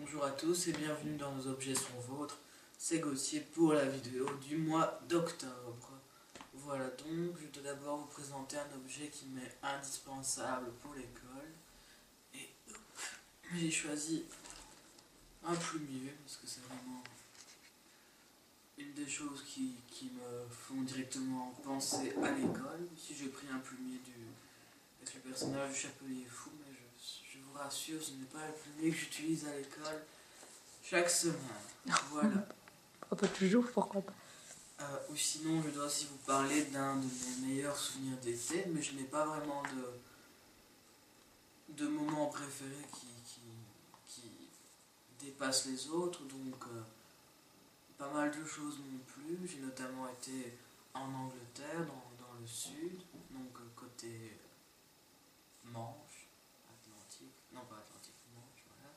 Bonjour à tous et bienvenue dans Nos objets sont vôtres. C'est Gauthier pour la vidéo du mois d'octobre. Voilà donc, je dois d'abord vous présenter un objet qui m'est indispensable pour l'école. Et j'ai choisi un plumier parce que c'est vraiment une des choses qui me font directement penser à l'école. Ici j'ai pris un plumier avec le personnage du Chapelier Fou, mais je vous rassure, ce n'est pas le plumier que j'utilise à l'école chaque semaine. Voilà. Pas toujours, pourquoi pas. Ou sinon, je dois aussi vous parler d'un de mes meilleurs souvenirs d'été, mais je n'ai pas vraiment de moment préféré qui dépasse les autres, donc pas mal de choses m'ont plu. J'ai notamment été en Angleterre, dans le sud, donc côté Manche, Atlantique, non pas Atlantique, Manche, voilà.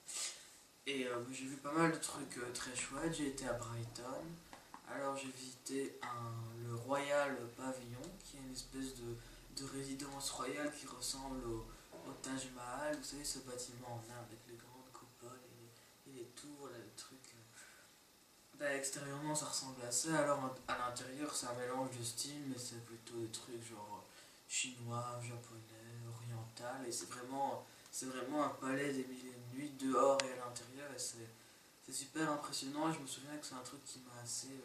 Et j'ai vu pas mal de trucs très chouettes. J'ai été à Brighton. Alors j'ai visité le Royal Pavillon, qui est une espèce de résidence royale qui ressemble au Taj Mahal. Vous savez, ce bâtiment en Inde avec les grandes coupoles et les tours, là, les trucs. Extérieurement ça ressemble à ça. Alors à l'intérieur c'est un mélange de styles, mais c'est plutôt des trucs genre chinois, japonais, oriental. Et c'est vraiment un palais des mille et une nuits dehors et à l'intérieur. Et c'est super impressionnant, et je me souviens que c'est un truc qui m'a assez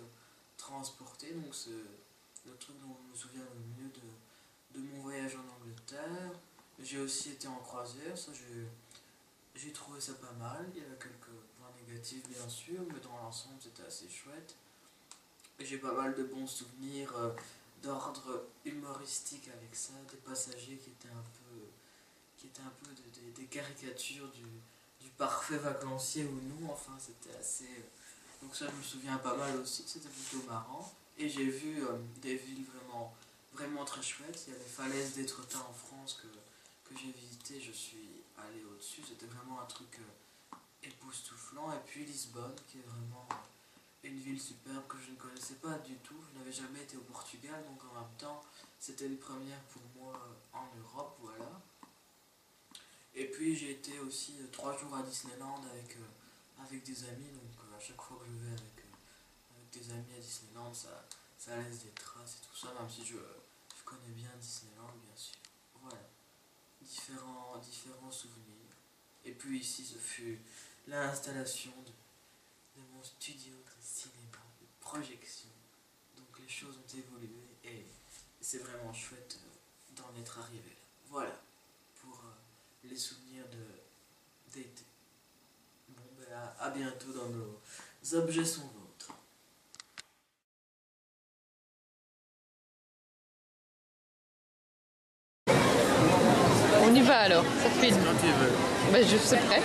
transporté, donc c'est le truc dont je me souviens le mieux de mon voyage en Angleterre. J'ai aussi été en croisière, ça j'ai trouvé ça pas mal. Il y avait quelques points négatifs bien sûr, mais dans l'ensemble c'était assez chouette. Et j'ai pas mal de bons souvenirs d'ordre humoristique avec ça, des passagers qui étaient un peu des caricatures du parfait vacancier ou non, enfin c'était assez... donc ça je me souviens pas mal aussi, c'était plutôt marrant. Et j'ai vu des villes vraiment très chouettes. Il y a les falaises d'Étretat en France que j'ai visité, je suis allé au-dessus, c'était vraiment un truc époustouflant. Et puis Lisbonne, qui est vraiment une ville superbe que je ne connaissais pas du tout, je n'avais jamais été au Portugal, donc en même temps c'était une première pour moi en Europe, voilà. Et puis j'ai été aussi 3 jours à Disneyland avec des amis, donc à chaque fois que je vais avec des amis à Disneyland, ça laisse des traces et tout ça, même si je connais bien Disneyland bien sûr. Voilà, différents souvenirs. Et puis ici ce fut l'installation de mon studio de cinéma, de projection. Donc les choses ont évolué et c'est vraiment chouette d'en être arrivé là. Voilà pour les souvenirs d'été. Bon ben à bientôt dans Nos objets sont vôtres. On y va alors, ça filme. Quand tu veux. Ben, je suis prêt.